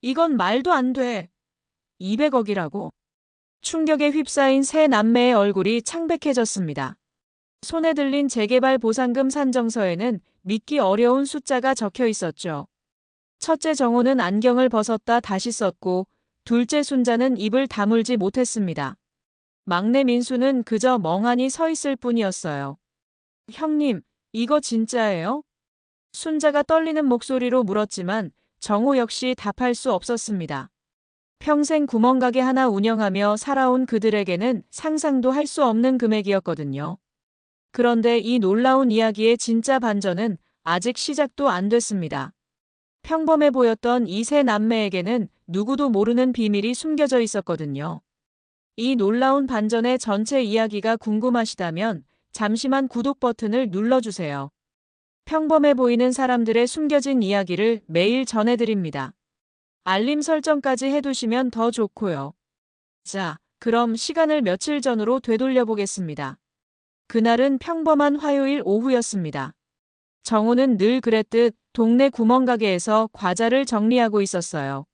이건 말도 안 돼. 200억이라고. 충격에 휩싸인 세 남매의 얼굴이 창백해졌습니다. 손에 들린 재개발 보상금 산정서에는 믿기 어려운 숫자가 적혀 있었죠. 첫째 정호는 안경을 벗었다 다시 썼고 둘째 순자는 입을 다물지 못했습니다. 막내 민수는 그저 멍하니 서 있을 뿐이었어요. 형님, 이거 진짜예요? 순자가 떨리는 목소리로 물었지만 정호 역시 답할 수 없었습니다. 평생 구멍가게 하나 운영하며 살아온 그들에게는 상상도 할 수 없는 금액이었거든요. 그런데 이 놀라운 이야기의 진짜 반전은 아직 시작도 안 됐습니다. 평범해 보였던 이 세 남매에게는 누구도 모르는 비밀이 숨겨져 있었거든요. 이 놀라운 반전의 전체 이야기가 궁금하시다면 잠시만 구독 버튼을 눌러주세요. 평범해 보이는 사람들의 숨겨진 이야기를 매일 전해드립니다. 알림 설정까지 해두시면 더 좋고요. 자, 그럼 시간을 며칠 전으로 되돌려 보겠습니다. 그날은 평범한 화요일 오후였습니다. 정우는 늘 그랬듯 동네 구멍가게에서 과자를 정리하고 있었어요.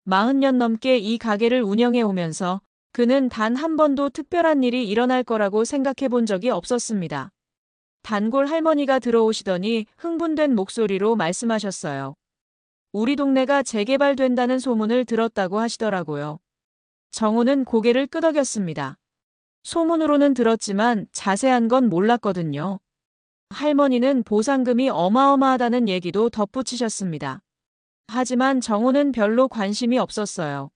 40년 넘게 이 가게를 운영해 오면서 그는 단 한 번도 특별한 일이 일어날 거라고 생각해 본 적이 없었습니다. 단골 할머니가 들어오시더니 흥분된 목소리로 말씀하셨어요. 우리 동네가 재개발된다는 소문을 들었다고 하시더라고요. 정우는 고개를 끄덕였습니다. 소문으로는 들었지만 자세한 건 몰랐거든요. 할머니는 보상금이 어마어마하다는 얘기도 덧붙이셨습니다. 하지만 정우는 별로 관심이 없었어요.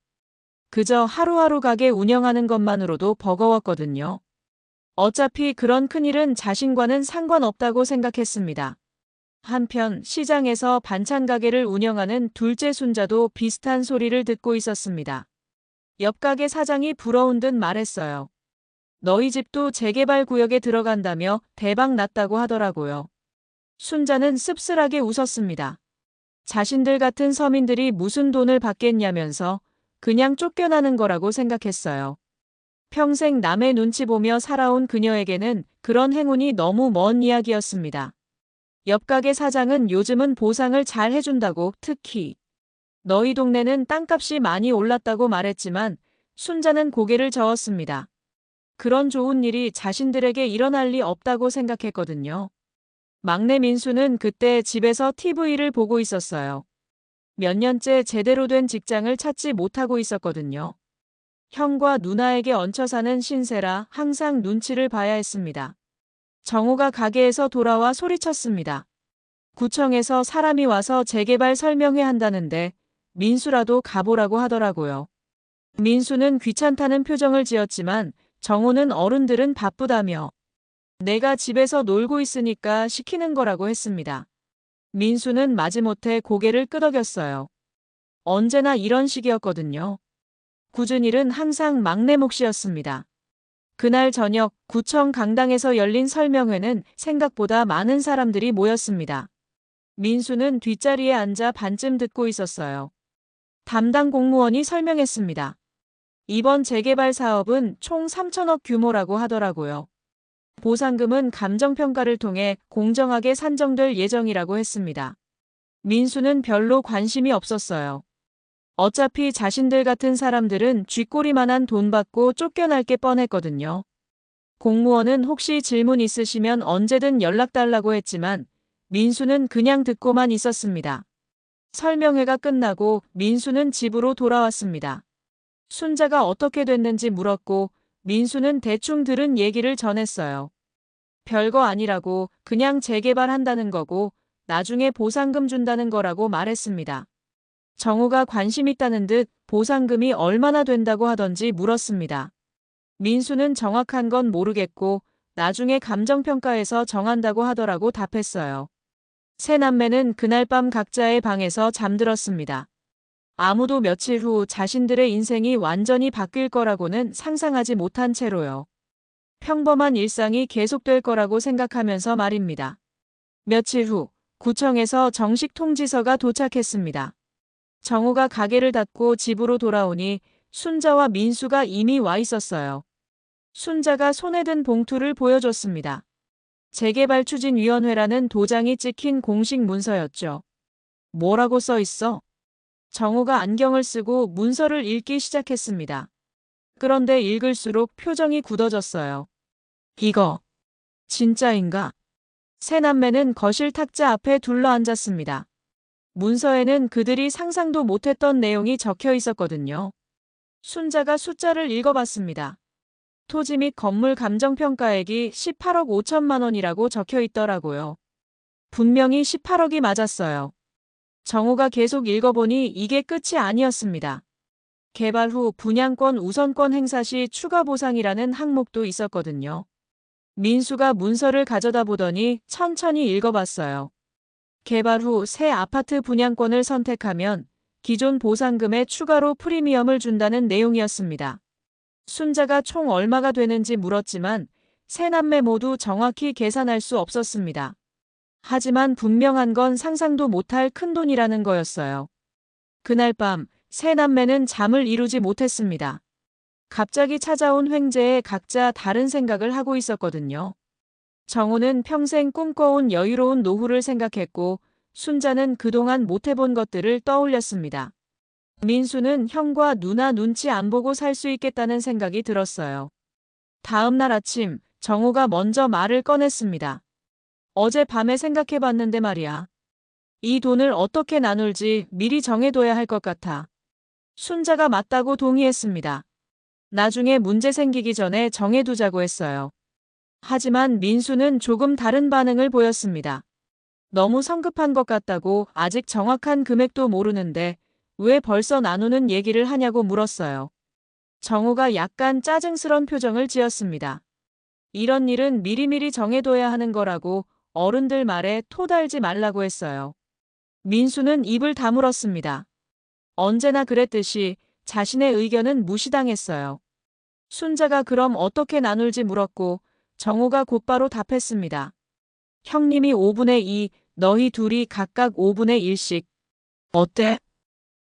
그저 하루하루 가게 운영하는 것만으로도 버거웠거든요. 어차피 그런 큰일은 자신과는 상관없다고 생각했습니다. 한편 시장에서 반찬 가게를 운영하는 둘째 순자도 비슷한 소리를 듣고 있었습니다. 옆 가게 사장이 부러운 듯 말했어요. 너희 집도 재개발 구역에 들어간다며 대박 났다고 하더라고요. 순자는 씁쓸하게 웃었습니다. 자신들 같은 서민들이 무슨 돈을 받겠냐면서 그냥 쫓겨나는 거라고 생각했어요. 평생 남의 눈치 보며 살아온 그녀에게는 그런 행운이 너무 먼 이야기였습니다. 옆 가게 사장은 요즘은 보상을 잘 해준다고 특히 너희 동네는 땅값이 많이 올랐다고 말했지만 순자는 고개를 저었습니다. 그런 좋은 일이 자신들에게 일어날 리 없다고 생각했거든요. 막내 민수는 그때 집에서 TV를 보고 있었어요. 몇 년째 제대로 된 직장을 찾지 못하고 있었거든요. 형과 누나에게 얹혀 사는 신세라 항상 눈치를 봐야 했습니다. 정우가 가게에서 돌아와 소리쳤습니다. 구청에서 사람이 와서 재개발 설명회 한다는데 민수라도 가보라고 하더라고요. 민수는 귀찮다는 표정을 지었지만 정우는 어른들은 바쁘다며 내가 집에서 놀고 있으니까 시키는 거라고 했습니다. 민수는 마지못해 고개를 끄덕였어요. 언제나 이런 식이었거든요. 굳은 일은 항상 막내 몫이었습니다. 그날 저녁 구청 강당에서 열린 설명회는 생각보다 많은 사람들이 모였습니다. 민수는 뒷자리에 앉아 반쯤 듣고 있었어요. 담당 공무원이 설명했습니다. 이번 재개발 사업은 총 3천억 규모라고 하더라고요. 보상금은 감정평가를 통해 공정하게 산정될 예정이라고 했습니다. 민수는 별로 관심이 없었어요. 어차피 자신들 같은 사람들은 쥐꼬리만한 돈 받고 쫓겨날 게 뻔했거든요. 공무원은 혹시 질문 있으시면 언제든 연락 달라고 했지만 민수는 그냥 듣고만 있었습니다. 설명회가 끝나고 민수는 집으로 돌아왔습니다. 순자가 어떻게 됐는지 물었고 민수는 대충 들은 얘기를 전했어요. 별거 아니라고 그냥 재개발한다는 거고 나중에 보상금 준다는 거라고 말했습니다. 정우가 관심 있다는 듯 보상금이 얼마나 된다고 하던지 물었습니다. 민수는 정확한 건 모르겠고 나중에 감정평가에서 정한다고 하더라고 답했어요. 세 남매는 그날 밤 각자의 방에서 잠들었습니다. 아무도 며칠 후 자신들의 인생이 완전히 바뀔 거라고는 상상하지 못한 채로요. 평범한 일상이 계속될 거라고 생각하면서 말입니다. 며칠 후 구청에서 정식 통지서가 도착했습니다. 정우가 가게를 닫고 집으로 돌아오니 순자와 민수가 이미 와 있었어요. 순자가 손에 든 봉투를 보여줬습니다. 재개발추진위원회라는 도장이 찍힌 공식 문서였죠. 뭐라고 써 있어? 정우가 안경을 쓰고 문서를 읽기 시작했습니다. 그런데 읽을수록 표정이 굳어졌어요. 이거 진짜인가? 세 남매는 거실 탁자 앞에 둘러앉았습니다. 문서에는 그들이 상상도 못했던 내용이 적혀 있었거든요. 순자가 숫자를 읽어봤습니다. 토지 및 건물 감정평가액이 18억 5천만 원이라고 적혀 있더라고요. 분명히 18억이 맞았어요. 정우가 계속 읽어보니 이게 끝이 아니었습니다. 개발 후 분양권 우선권 행사 시 추가 보상이라는 항목도 있었거든요. 민수가 문서를 가져다 보더니 천천히 읽어봤어요. 개발 후 새 아파트 분양권을 선택하면 기존 보상금에 추가로 프리미엄을 준다는 내용이었습니다. 순자가 총 얼마가 되는지 물었지만 세 남매 모두 정확히 계산할 수 없었습니다. 하지만 분명한 건 상상도 못할 큰돈이라는 거였어요. 그날 밤 세 남매는 잠을 이루지 못했습니다. 갑자기 찾아온 횡재에 각자 다른 생각을 하고 있었거든요. 정우는 평생 꿈꿔온 여유로운 노후를 생각했고 순자는 그동안 못해본 것들을 떠올렸습니다. 민수는 형과 누나 눈치 안 보고 살 수 있겠다는 생각이 들었어요. 다음 날 아침 정우가 먼저 말을 꺼냈습니다. 어젯밤에 생각해봤는데 말이야. 이 돈을 어떻게 나눌지 미리 정해둬야 할 것 같아. 순자가 맞다고 동의했습니다. 나중에 문제 생기기 전에 정해두자고 했어요. 하지만 민수는 조금 다른 반응을 보였습니다. 너무 성급한 것 같다고 아직 정확한 금액도 모르는데 왜 벌써 나누는 얘기를 하냐고 물었어요. 정우가 약간 짜증스런 표정을 지었습니다. 이런 일은 미리미리 정해둬야 하는 거라고 어른들 말에 토달지 말라고 했어요. 민수는 입을 다물었습니다. 언제나 그랬듯이 자신의 의견은 무시당했어요. 순자가 그럼 어떻게 나눌지 물었고 정우가 곧바로 답했습니다. 형님이 5분의 2, 너희 둘이 각각 5분의 1씩. 어때?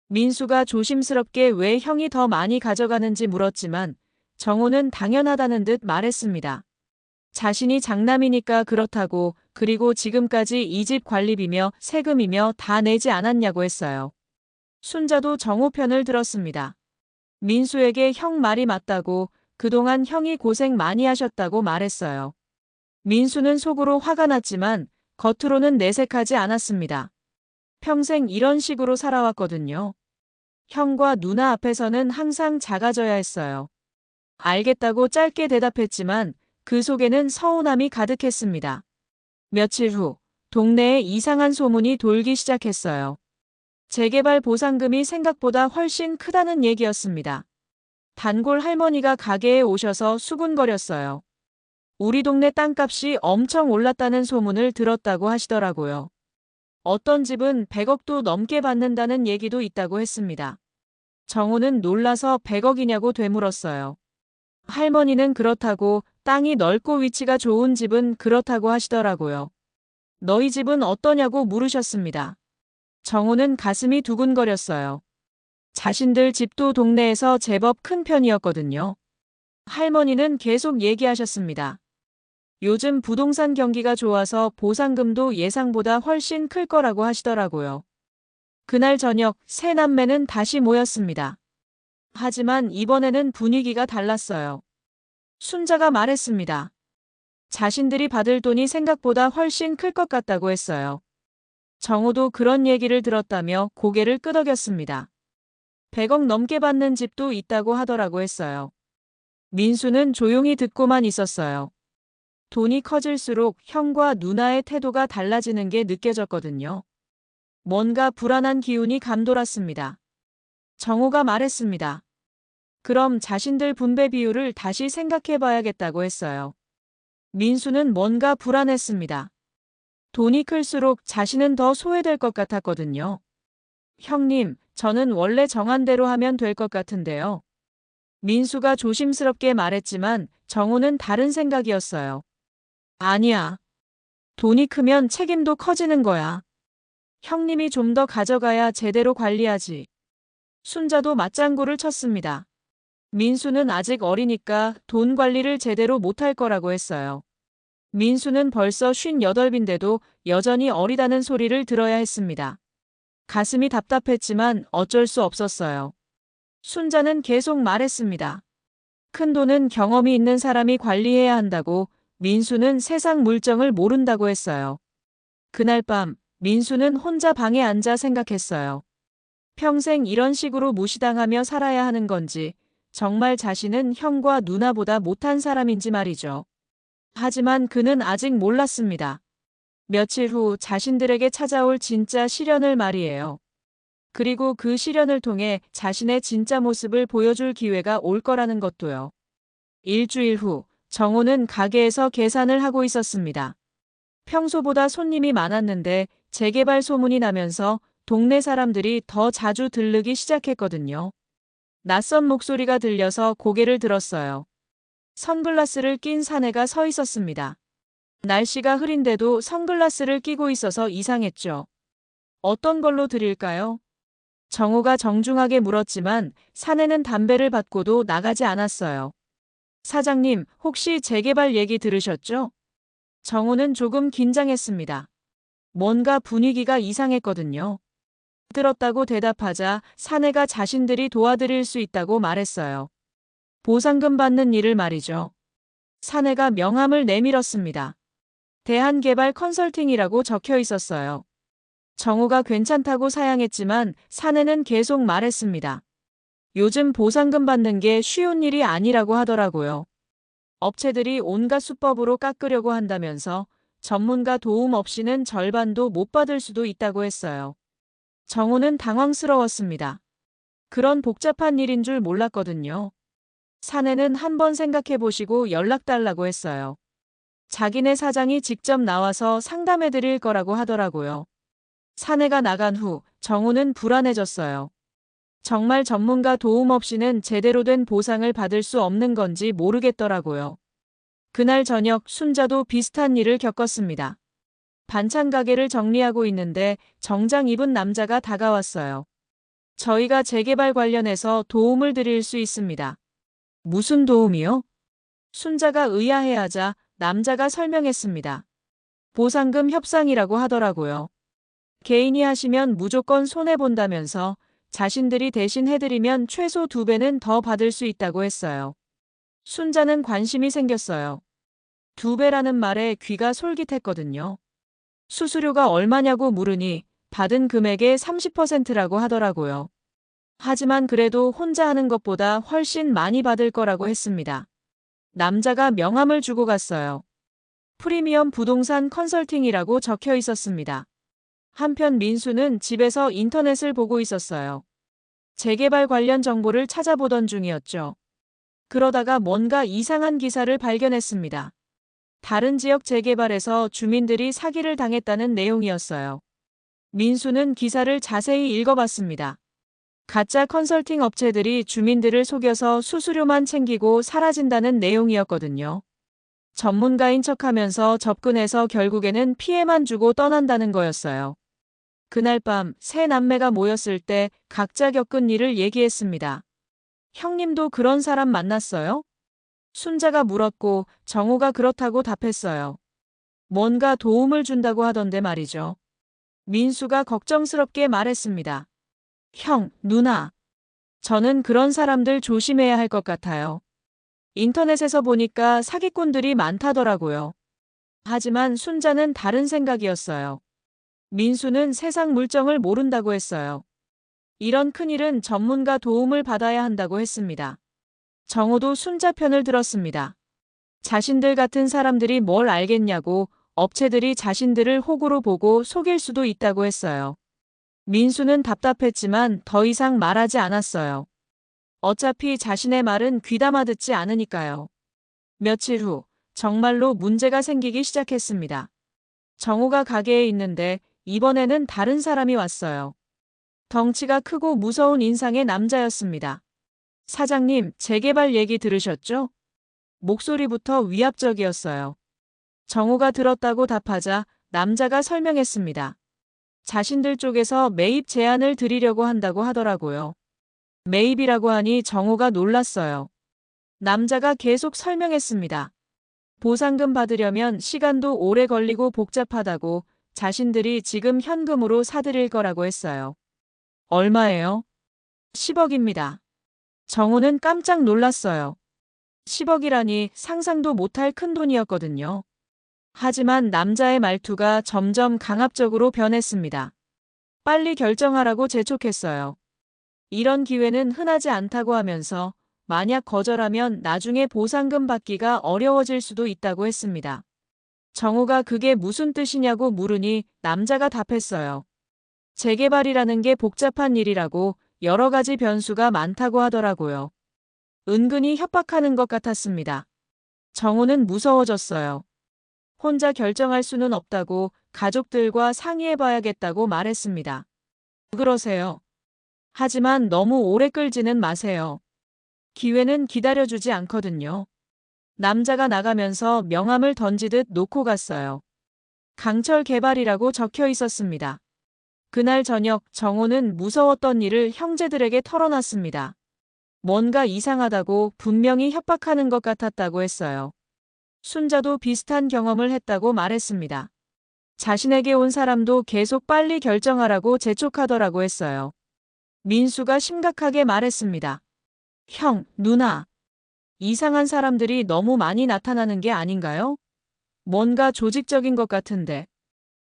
민수가 조심스럽게 왜 형이 더 많이 가져가는지 물었지만 정우는 당연하다는 듯 말했습니다. 자신이 장남이니까 그렇다고 그리고 지금까지 이 집 관리비며 세금이며 다 내지 않았냐고 했어요. 순자도 정우 편을 들었습니다. 민수에게 형 말이 맞다고 그동안 형이 고생 많이 하셨다고 말했어요. 민수는 속으로 화가 났지만 겉으로는 내색하지 않았습니다. 평생 이런 식으로 살아왔거든요. 형과 누나 앞에서는 항상 작아져야 했어요. 알겠다고 짧게 대답했지만 그 속에는 서운함이 가득했습니다. 며칠 후 동네에 이상한 소문이 돌기 시작했어요. 재개발 보상금이 생각보다 훨씬 크다는 얘기였습니다. 단골 할머니가 가게에 오셔서 수군거렸어요. 우리 동네 땅값이 엄청 올랐다는 소문을 들었다고 하시더라고요. 어떤 집은 100억도 넘게 받는다는 얘기도 있다고 했습니다. 정우는 놀라서 100억이냐고 되물었어요. 할머니는 그렇다고 땅이 넓고 위치가 좋은 집은 그렇다고 하시더라고요. 너희 집은 어떠냐고 물으셨습니다. 정우는 가슴이 두근거렸어요. 자신들 집도 동네에서 제법 큰 편이었거든요. 할머니는 계속 얘기하셨습니다. 요즘 부동산 경기가 좋아서 보상금도 예상보다 훨씬 클 거라고 하시더라고요. 그날 저녁 세 남매는 다시 모였습니다. 하지만 이번에는 분위기가 달랐어요. 순자가 말했습니다. 자신들이 받을 돈이 생각보다 훨씬 클 것 같다고 했어요. 정우도 그런 얘기를 들었다며 고개를 끄덕였습니다. 100억 넘게 받는 집도 있다고 하더라고 했어요. 민수는 조용히 듣고만 있었어요. 돈이 커질수록 형과 누나의 태도가 달라지는 게 느껴졌거든요. 뭔가 불안한 기운이 감돌았습니다. 정우가 말했습니다. 그럼 자신들 분배 비율을 다시 생각해 봐야겠다고 했어요. 민수는 뭔가 불안했습니다. 돈이 클수록 자신은 더 소외될 것 같았거든요. 형님, 저는 원래 정한 대로 하면 될 것 같은데요. 민수가 조심스럽게 말했지만 정우는 다른 생각이었어요. 아니야. 돈이 크면 책임도 커지는 거야. 형님이 좀 더 가져가야 제대로 관리하지. 순자도 맞장구를 쳤습니다. 민수는 아직 어리니까 돈 관리를 제대로 못할 거라고 했어요. 민수는 벌써 58인데도 여전히 어리다는 소리를 들어야 했습니다. 가슴이 답답했지만 어쩔 수 없었어요. 순자는 계속 말했습니다. 큰돈은 경험이 있는 사람이 관리해야 한다고, 민수는 세상 물정을 모른다고 했어요. 그날 밤 민수는 혼자 방에 앉아 생각했어요. 평생 이런 식으로 무시당하며 살아야 하는 건지, 정말 자신은 형과 누나보다 못한 사람인지 말이죠. 하지만 그는 아직 몰랐습니다. 며칠 후 자신들에게 찾아올 진짜 시련을 말이에요. 그리고 그 시련을 통해 자신의 진짜 모습을 보여줄 기회가 올 거라는 것도요. 일주일 후 정호는 가게에서 계산을 하고 있었습니다. 평소보다 손님이 많았는데 재개발 소문이 나면서 동네 사람들이 더 자주 들르기 시작했거든요. 낯선 목소리가 들려서 고개를 들었어요. 선글라스를 낀 사내가 서 있었습니다. 날씨가 흐린데도 선글라스를 끼고 있어서 이상했죠. 어떤 걸로 드릴까요? 정호가 정중하게 물었지만 사내는 담배를 받고도 나가지 않았어요. 사장님, 혹시 재개발 얘기 들으셨죠? 정호는 조금 긴장했습니다. 뭔가 분위기가 이상했거든요. 들었다고 대답하자 사내가 자신들이 도와드릴 수 있다고 말했어요. 보상금 받는 일을 말이죠. 사내가 명함을 내밀었습니다. 대한개발 컨설팅이라고 적혀 있었어요. 정호가 괜찮다고 사양했지만 사내는 계속 말했습니다. 요즘 보상금 받는 게 쉬운 일이 아니라고 하더라고요. 업체들이 온갖 수법으로 깎으려고 한다면서 전문가 도움 없이는 절반도 못 받을 수도 있다고 했어요. 정호는 당황스러웠습니다. 그런 복잡한 일인 줄 몰랐거든요. 사내는 한번 생각해 보시고 연락 달라고 했어요. 자기네 사장이 직접 나와서 상담해 드릴 거라고 하더라고요. 사내가 나간 후 정호는 불안해졌어요. 정말 전문가 도움 없이는 제대로 된 보상을 받을 수 없는 건지 모르겠더라고요. 그날 저녁 순자도 비슷한 일을 겪었습니다. 반찬 가게를 정리하고 있는데 정장 입은 남자가 다가왔어요. 저희가 재개발 관련해서 도움을 드릴 수 있습니다. 무슨 도움이요? 순자가 의아해하자 남자가 설명했습니다. 보상금 협상이라고 하더라고요. 개인이 하시면 무조건 손해본다면서 자신들이 대신 해드리면 최소 2배는 더 받을 수 있다고 했어요. 순자는 관심이 생겼어요. 2배라는 말에 귀가 솔깃했거든요. 수수료가 얼마냐고 물으니 받은 금액의 30%라고 하더라고요. 하지만 그래도 혼자 하는 것보다 훨씬 많이 받을 거라고 했습니다. 남자가 명함을 주고 갔어요. 프리미엄 부동산 컨설팅이라고 적혀 있었습니다. 한편 민수는 집에서 인터넷을 보고 있었어요. 재개발 관련 정보를 찾아보던 중이었죠. 그러다가 뭔가 이상한 기사를 발견했습니다. 다른 지역 재개발에서 주민들이 사기를 당했다는 내용이었어요. 민수는 기사를 자세히 읽어봤습니다. 가짜 컨설팅 업체들이 주민들을 속여서 수수료만 챙기고 사라진다는 내용이었거든요. 전문가인 척하면서 접근해서 결국에는 피해만 주고 떠난다는 거였어요. 그날 밤 세 남매가 모였을 때 각자 겪은 일을 얘기했습니다. 형님도 그런 사람 만났어요? 순자가 물었고 정호가 그렇다고 답했어요. 뭔가 도움을 준다고 하던데 말이죠. 민수가 걱정스럽게 말했습니다. 형, 누나. 저는 그런 사람들 조심해야 할 것 같아요. 인터넷에서 보니까 사기꾼들이 많다더라고요. 하지만 순자는 다른 생각이었어요. 민수는 세상 물정을 모른다고 했어요. 이런 큰일은 전문가 도움을 받아야 한다고 했습니다. 정호도 순자 편을 들었습니다. 자신들 같은 사람들이 뭘 알겠냐고 업체들이 자신들을 호구로 보고 속일 수도 있다고 했어요. 민수는 답답했지만 더 이상 말하지 않았어요. 어차피 자신의 말은 귀담아 듣지 않으니까요. 며칠 후 정말로 문제가 생기기 시작했습니다. 정호가 가게에 있는데 이번에는 다른 사람이 왔어요. 덩치가 크고 무서운 인상의 남자였습니다. 사장님, 재개발 얘기 들으셨죠? 목소리부터 위압적이었어요. 정호가 들었다고 답하자 남자가 설명했습니다. 자신들 쪽에서 매입 제안을 드리려고 한다고 하더라고요. 매입이라고 하니 정호가 놀랐어요. 남자가 계속 설명했습니다. 보상금 받으려면 시간도 오래 걸리고 복잡하다고, 자신들이 지금 현금으로 사들일 거라고 했어요. 얼마예요? 10억입니다. 정호는 깜짝 놀랐어요. 10억이라니 상상도 못할 큰 돈이었거든요. 하지만 남자의 말투가 점점 강압적으로 변했습니다. 빨리 결정하라고 재촉했어요. 이런 기회는 흔하지 않다고 하면서 만약 거절하면 나중에 보상금 받기가 어려워질 수도 있다고 했습니다. 정호가 그게 무슨 뜻이냐고 물으니 남자가 답했어요. 재개발이라는 게 복잡한 일이라고 여러 가지 변수가 많다고 하더라고요. 은근히 협박하는 것 같았습니다. 정호는 무서워졌어요. 혼자 결정할 수는 없다고 가족들과 상의해봐야겠다고 말했습니다. 그러세요. 하지만 너무 오래 끌지는 마세요. 기회는 기다려주지 않거든요. 남자가 나가면서 명함을 던지듯 놓고 갔어요. 강철 개발이라고 적혀 있었습니다. 그날 저녁 정호는 무서웠던 일을 형제들에게 털어놨습니다. 뭔가 이상하다고 분명히 협박하는 것 같았다고 했어요. 순자도 비슷한 경험을 했다고 말했습니다. 자신에게 온 사람도 계속 빨리 결정하라고 재촉하더라고 했어요. 민수가 심각하게 말했습니다. 형, 누나. 이상한 사람들이 너무 많이 나타나는 게 아닌가요? 뭔가 조직적인 것 같은데.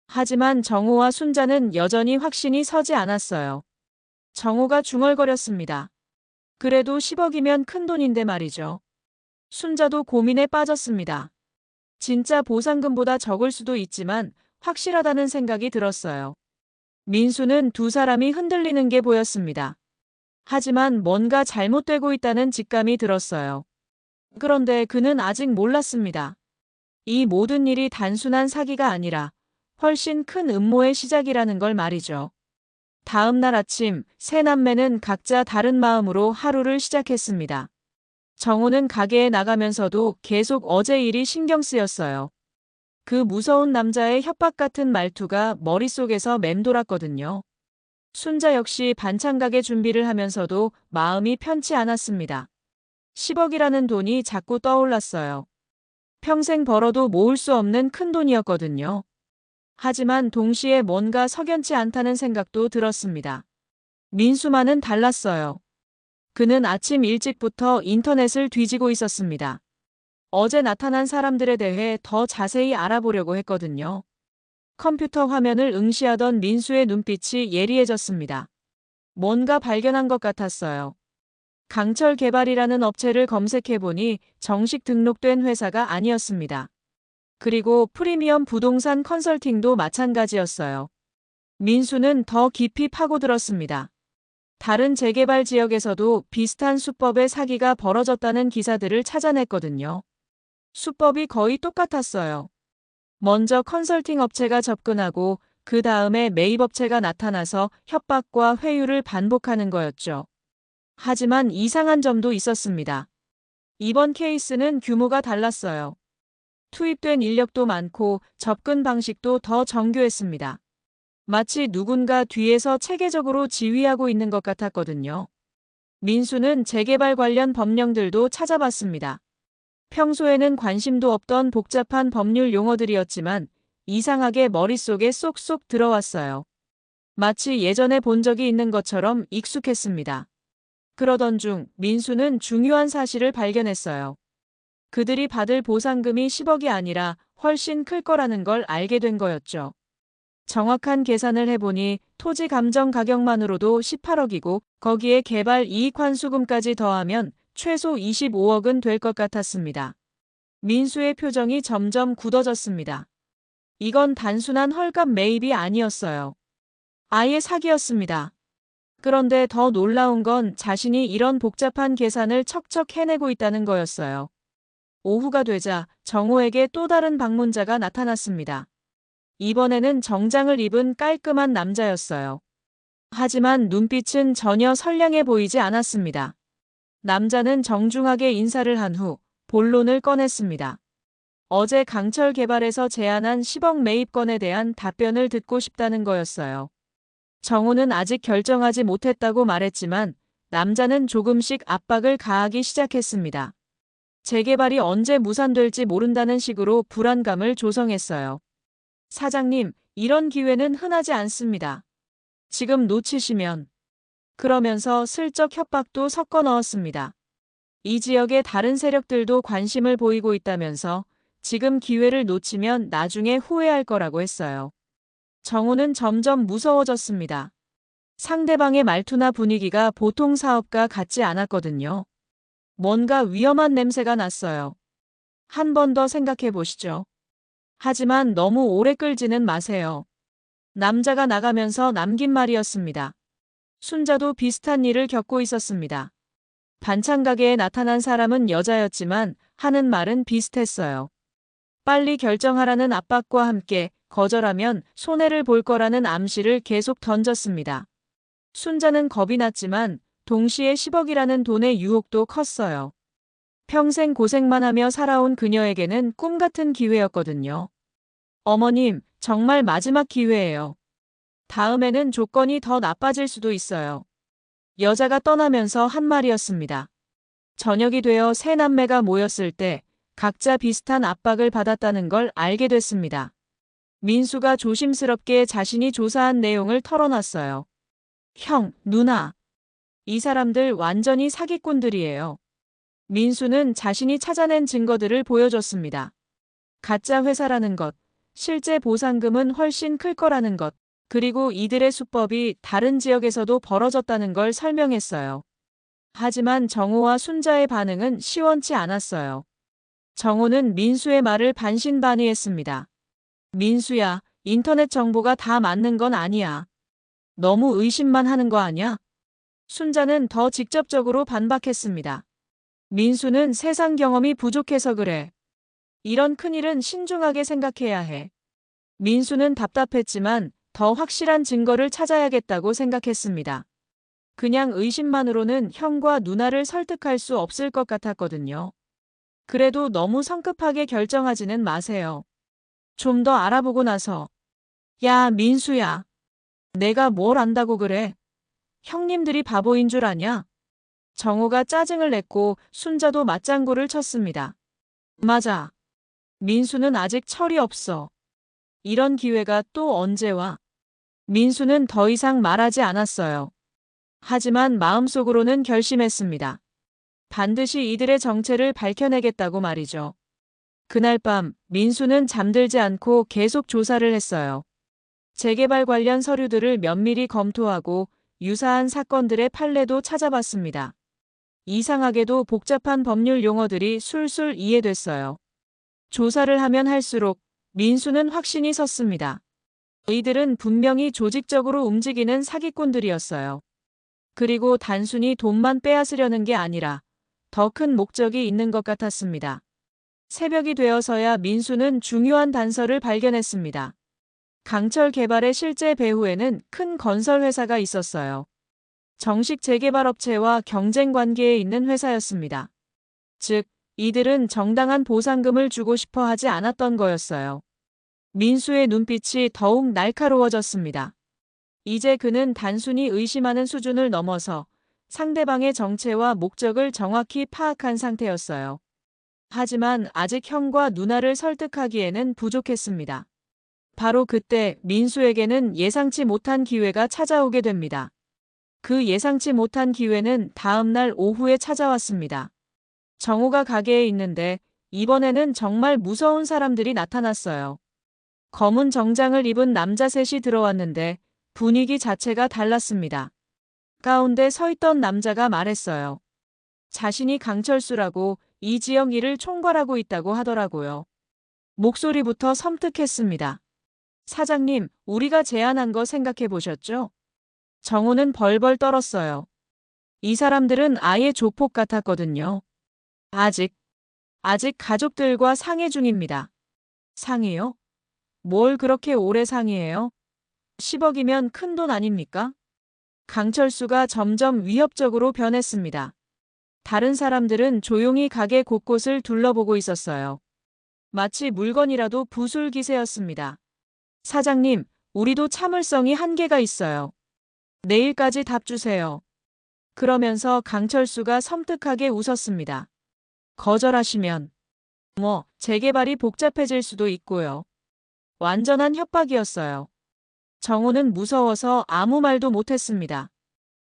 하지만 정호와 순자는 여전히 확신이 서지 않았어요. 정호가 중얼거렸습니다. 그래도 10억이면 큰 돈인데 말이죠. 순자도 고민에 빠졌습니다. 진짜 보상금보다 적을 수도 있지만 확실하다는 생각이 들었어요. 민수는 두 사람이 흔들리는 게 보였습니다. 하지만 뭔가 잘못되고 있다는 직감이 들었어요. 그런데 그는 아직 몰랐습니다. 이 모든 일이 단순한 사기가 아니라 훨씬 큰 음모의 시작이라는 걸 말이죠. 다음 날 아침 세 남매는 각자 다른 마음으로 하루를 시작했습니다. 정호는 가게에 나가면서도 계속 어제 일이 신경 쓰였어요. 그 무서운 남자의 협박 같은 말투가 머릿속에서 맴돌았거든요. 순자 역시 반찬 가게 준비를 하면서도 마음이 편치 않았습니다. 10억이라는 돈이 자꾸 떠올랐어요. 평생 벌어도 모을 수 없는 큰 돈이었거든요. 하지만 동시에 뭔가 석연치 않다는 생각도 들었습니다. 민수만은 달랐어요. 그는 아침 일찍부터 인터넷을 뒤지고 있었습니다. 어제 나타난 사람들에 대해 더 자세히 알아보려고 했거든요. 컴퓨터 화면을 응시하던 민수의 눈빛이 예리해졌습니다. 뭔가 발견한 것 같았어요. 강철 개발이라는 업체를 검색해보니 정식 등록된 회사가 아니었습니다. 그리고 프리미엄 부동산 컨설팅도 마찬가지였어요. 민수는 더 깊이 파고들었습니다. 다른 재개발 지역에서도 비슷한 수법의 사기가 벌어졌다는 기사들을 찾아냈거든요. 수법이 거의 똑같았어요. 먼저 컨설팅 업체가 접근하고 그 다음에 매입업체가 나타나서 협박과 회유를 반복하는 거였죠. 하지만 이상한 점도 있었습니다. 이번 케이스는 규모가 달랐어요. 투입된 인력도 많고 접근 방식도 더 정교했습니다. 마치 누군가 뒤에서 체계적으로 지휘하고 있는 것 같았거든요. 민수는 재개발 관련 법령들도 찾아봤습니다. 평소에는 관심도 없던 복잡한 법률 용어들이었지만 이상하게 머릿속에 쏙쏙 들어왔어요. 마치 예전에 본 적이 있는 것처럼 익숙했습니다. 그러던 중 민수는 중요한 사실을 발견했어요. 그들이 받을 보상금이 10억이 아니라 훨씬 클 거라는 걸 알게 된 거였죠. 정확한 계산을 해보니 토지 감정 가격만으로도 18억이고 거기에 개발 이익 환수금까지 더하면 최소 25억은 될 것 같았습니다. 민수의 표정이 점점 굳어졌습니다. 이건 단순한 헐값 매입이 아니었어요. 아예 사기였습니다. 그런데 더 놀라운 건 자신이 이런 복잡한 계산을 척척 해내고 있다는 거였어요. 오후가 되자 정호에게 또 다른 방문자가 나타났습니다. 이번에는 정장을 입은 깔끔한 남자였어요. 하지만 눈빛은 전혀 선량해 보이지 않았습니다. 남자는 정중하게 인사를 한 후 본론을 꺼냈습니다. 어제 강철 개발에서 제안한 10억 매입건에 대한 답변을 듣고 싶다는 거였어요. 정호는 아직 결정하지 못했다고 말했지만 남자는 조금씩 압박을 가하기 시작했습니다. 재개발이 언제 무산될지 모른다는 식으로 불안감을 조성했어요. 사장님, 이런 기회는 흔하지 않습니다. 지금 놓치시면. 그러면서 슬쩍 협박도 섞어 넣었습니다. 이 지역의 다른 세력들도 관심을 보이고 있다면서 지금 기회를 놓치면 나중에 후회할 거라고 했어요. 정우는 점점 무서워졌습니다. 상대방의 말투나 분위기가 보통 사업가 같지 않았거든요. 뭔가 위험한 냄새가 났어요. 한 번 더 생각해 보시죠. 하지만 너무 오래 끌지는 마세요. 남자가 나가면서 남긴 말이었습니다. 순자도 비슷한 일을 겪고 있었습니다. 반찬 가게에 나타난 사람은 여자였지만 하는 말은 비슷했어요. 빨리 결정하라는 압박과 함께 거절하면 손해를 볼 거라는 암시를 계속 던졌습니다. 순자는 겁이 났지만 동시에 10억이라는 돈의 유혹도 컸어요. 평생 고생만 하며 살아온 그녀에게는 꿈 같은 기회였거든요. 어머님, 정말 마지막 기회예요. 다음에는 조건이 더 나빠질 수도 있어요. 여자가 떠나면서 한 말이었습니다. 저녁이 되어 세 남매가 모였을 때 각자 비슷한 압박을 받았다는 걸 알게 됐습니다. 민수가 조심스럽게 자신이 조사한 내용을 털어놨어요. 형, 누나. 이 사람들 완전히 사기꾼들이에요. 민수는 자신이 찾아낸 증거들을 보여줬습니다. 가짜 회사라는 것, 실제 보상금은 훨씬 클 거라는 것, 그리고 이들의 수법이 다른 지역에서도 벌어졌다는 걸 설명했어요. 하지만 정호와 순자의 반응은 시원치 않았어요. 정호는 민수의 말을 반신반의했습니다. 민수야, 인터넷 정보가 다 맞는 건 아니야. 너무 의심만 하는 거 아냐? 순자는 더 직접적으로 반박했습니다. 민수는 세상 경험이 부족해서 그래. 이런 큰일은 신중하게 생각해야 해. 민수는 답답했지만 더 확실한 증거를 찾아야겠다고 생각했습니다. 그냥 의심만으로는 형과 누나를 설득할 수 없을 것 같았거든요. 그래도 너무 성급하게 결정하지는 마세요. 좀 더 알아보고 나서. 야, 민수야. 내가 뭘 안다고 그래? 형님들이 바보인 줄 아냐? 정호가 짜증을 냈고 순자도 맞장구를 쳤습니다. 맞아. 민수는 아직 철이 없어. 이런 기회가 또 언제 와? 민수는 더 이상 말하지 않았어요. 하지만 마음속으로는 결심했습니다. 반드시 이들의 정체를 밝혀내겠다고 말이죠. 그날 밤 민수는 잠들지 않고 계속 조사를 했어요. 재개발 관련 서류들을 면밀히 검토하고 유사한 사건들의 판례도 찾아봤습니다. 이상하게도 복잡한 법률 용어들이 술술 이해됐어요. 조사를 하면 할수록 민수는 확신이 섰습니다. 이들은 분명히 조직적으로 움직이는 사기꾼들이었어요. 그리고 단순히 돈만 빼앗으려는 게 아니라 더 큰 목적이 있는 것 같았습니다. 새벽이 되어서야 민수는 중요한 단서를 발견했습니다. 강철 개발의 실제 배후에는 큰 건설 회사가 있었어요. 정식 재개발 업체와 경쟁 관계에 있는 회사였습니다. 즉, 이들은 정당한 보상금을 주고 싶어 하지 않았던 거였어요. 민수의 눈빛이 더욱 날카로워졌습니다. 이제 그는 단순히 의심하는 수준을 넘어서 상대방의 정체와 목적을 정확히 파악한 상태였어요. 하지만 아직 형과 누나를 설득하기에는 부족했습니다. 바로 그때 민수에게는 예상치 못한 기회가 찾아오게 됩니다. 그 예상치 못한 기회는 다음 날 오후에 찾아왔습니다. 정호가 가게에 있는데 이번에는 정말 무서운 사람들이 나타났어요. 검은 정장을 입은 남자 셋이 들어왔는데 분위기 자체가 달랐습니다. 가운데 서 있던 남자가 말했어요. 자신이 강철수라고 이 지역 일을 총괄하고 있다고 하더라고요. 목소리부터 섬뜩했습니다. 사장님, 우리가 제안한 거 생각해 보셨죠? 정호는 벌벌 떨었어요. 이 사람들은 아예 조폭 같았거든요. 아직 가족들과 상의 중입니다. 상의요? 뭘 그렇게 오래 상의해요? 10억이면 큰 돈 아닙니까? 강철수가 점점 위협적으로 변했습니다. 다른 사람들은 조용히 가게 곳곳을 둘러보고 있었어요. 마치 물건이라도 부술 기세였습니다. 사장님, 우리도 참을성이 한계가 있어요. 내일까지 답 주세요. 그러면서 강철수가 섬뜩하게 웃었습니다. 거절하시면 재개발이 복잡해질 수도 있고요. 완전한 협박이었어요. 정우는 무서워서 아무 말도 못했습니다.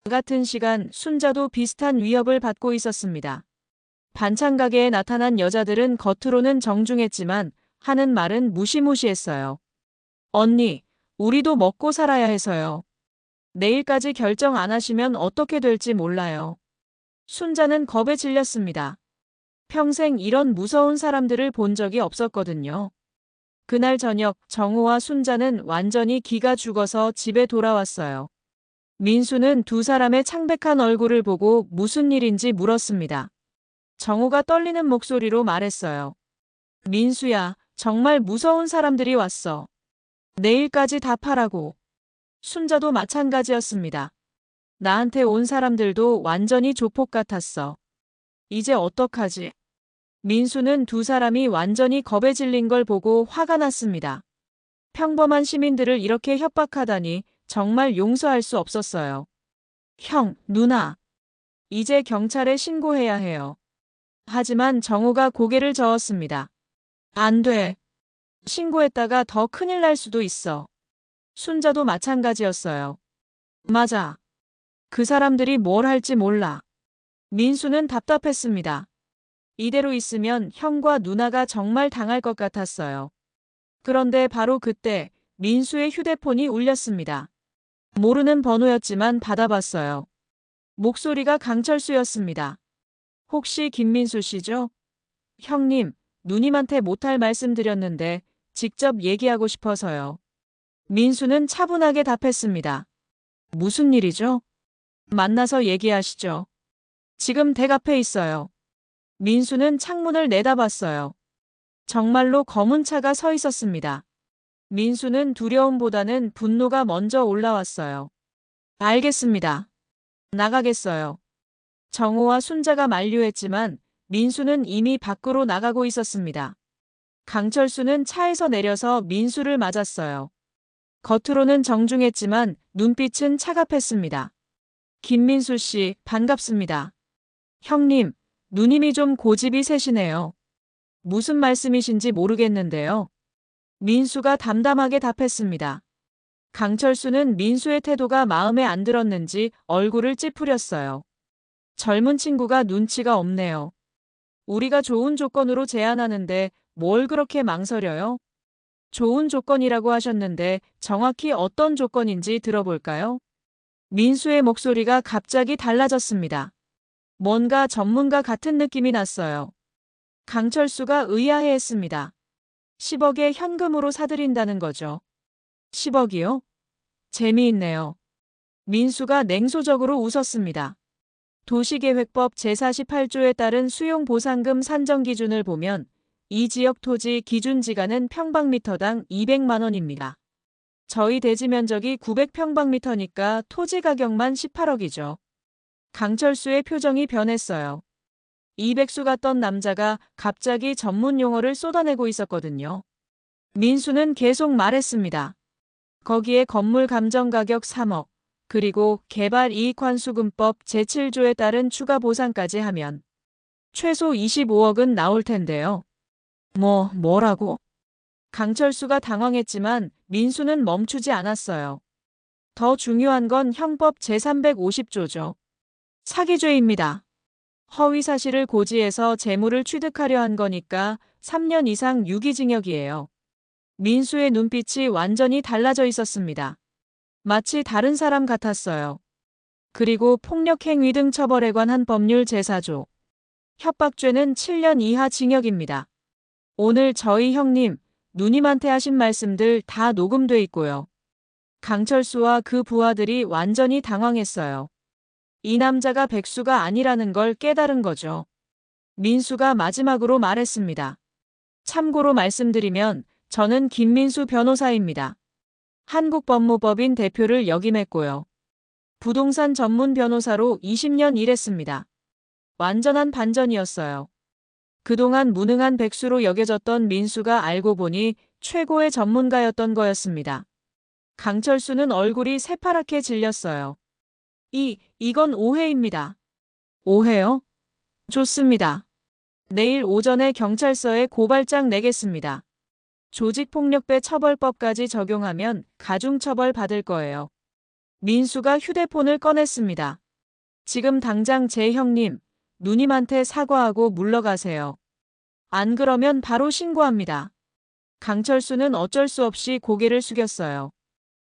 그 같은 시간 순자도 비슷한 위협을 받고 있었습니다. 반찬 가게에 나타난 여자들은 겉으로는 정중했지만 하는 말은 무시무시했어요. 언니, 우리도 먹고 살아야 해서요. 내일까지 결정 안 하시면 어떻게 될지 몰라요. 순자는 겁에 질렸습니다. 평생 이런 무서운 사람들을 본 적이 없었거든요. 그날 저녁 정우와 순자는 완전히 기가 죽어서 집에 돌아왔어요. 민수는 두 사람의 창백한 얼굴을 보고 무슨 일인지 물었습니다. 정우가 떨리는 목소리로 말했어요. 민수야, 정말 무서운 사람들이 왔어. 내일까지 답하라고. 순자도 마찬가지였습니다. 나한테 온 사람들도 완전히 조폭 같았어. 이제 어떡하지? 민수는 두 사람이 완전히 겁에 질린 걸 보고 화가 났습니다. 평범한 시민들을 이렇게 협박하다니 정말 용서할 수 없었어요. 형, 누나. 이제 경찰에 신고해야 해요. 하지만 정우가 고개를 저었습니다. 안 돼. 신고했다가 더 큰일 날 수도 있어. 순자도 마찬가지였어요. 맞아. 그 사람들이 뭘 할지 몰라. 민수는 답답했습니다. 이대로 있으면 형과 누나가 정말 당할 것 같았어요. 그런데 바로 그때 민수의 휴대폰이 울렸습니다. 모르는 번호였지만 받아봤어요. 목소리가 강철수였습니다. 혹시 김민수 씨죠? 형님, 누님한테 못할 말씀 드렸는데 직접 얘기하고 싶어서요. 민수는 차분하게 답했습니다. 무슨 일이죠? 만나서 얘기하시죠. 지금 댁 앞에 있어요. 민수는 창문을 내다봤어요. 정말로 검은 차가 서 있었습니다. 민수는 두려움보다는 분노가 먼저 올라왔어요. 알겠습니다. 나가겠어요. 정우와 순자가 만류했지만 민수는 이미 밖으로 나가고 있었습니다. 강철수는 차에서 내려서 민수를 맞았어요. 겉으로는 정중했지만 눈빛은 차갑했습니다. 김민수 씨, 반갑습니다. 형님, 누님이 좀 고집이 세시네요. 무슨 말씀이신지 모르겠는데요. 민수가 담담하게 답했습니다. 강철수는 민수의 태도가 마음에 안 들었는지 얼굴을 찌푸렸어요. 젊은 친구가 눈치가 없네요. 우리가 좋은 조건으로 제안하는데 뭘 그렇게 망설여요? 좋은 조건이라고 하셨는데 정확히 어떤 조건인지 들어볼까요? 민수의 목소리가 갑자기 달라졌습니다. 뭔가 전문가 같은 느낌이 났어요. 강철수가 의아해했습니다. 10억에 현금으로 사들인다는 거죠. 10억이요? 재미있네요. 민수가 냉소적으로 웃었습니다. 도시계획법 제48조에 따른 수용보상금 산정 기준을 보면 이 지역 토지 기준지가는 평방미터당 200만 원입니다. 저희 대지 면적이 900평방미터니까 토지 가격만 18억이죠. 강철수의 표정이 변했어요. 이백수 같던 남자가 갑자기 전문 용어를 쏟아내고 있었거든요. 민수는 계속 말했습니다. 거기에 건물 감정 가격 3억, 그리고 개발이익환수금법 제7조에 따른 추가 보상까지 하면 최소 25억은 나올 텐데요. 뭐라고? 강철수가 당황했지만 민수는 멈추지 않았어요. 더 중요한 건 형법 제350조죠. 사기죄입니다. 허위 사실을 고지해서 재물을 취득하려 한 거니까 3년 이상 유기징역이에요. 민수의 눈빛이 완전히 달라져 있었습니다. 마치 다른 사람 같았어요. 그리고 폭력행위 등 처벌에 관한 법률 제4조. 협박죄는 7년 이하 징역입니다. 오늘 저희 형님, 누님한테 하신 말씀들 다 녹음돼 있고요. 강철수와 그 부하들이 완전히 당황했어요. 이 남자가 백수가 아니라는 걸 깨달은 거죠. 민수가 마지막으로 말했습니다. 참고로 말씀드리면 저는 김민수 변호사입니다. 한국법무법인 대표를 역임했고요. 부동산 전문 변호사로 20년 일했습니다. 완전한 반전이었어요. 그동안 무능한 백수로 여겨졌던 민수가 알고 보니 최고의 전문가였던 거였습니다. 강철수는 얼굴이 새파랗게 질렸어요. 이건 오해입니다. 오해요? 좋습니다. 내일 오전에 경찰서에 고발장 내겠습니다. 조직폭력배 처벌법까지 적용하면 가중처벌 받을 거예요. 민수가 휴대폰을 꺼냈습니다. 지금 당장 제 형님, 누님한테 사과하고 물러가세요. 안 그러면 바로 신고합니다. 강철수는 어쩔 수 없이 고개를 숙였어요.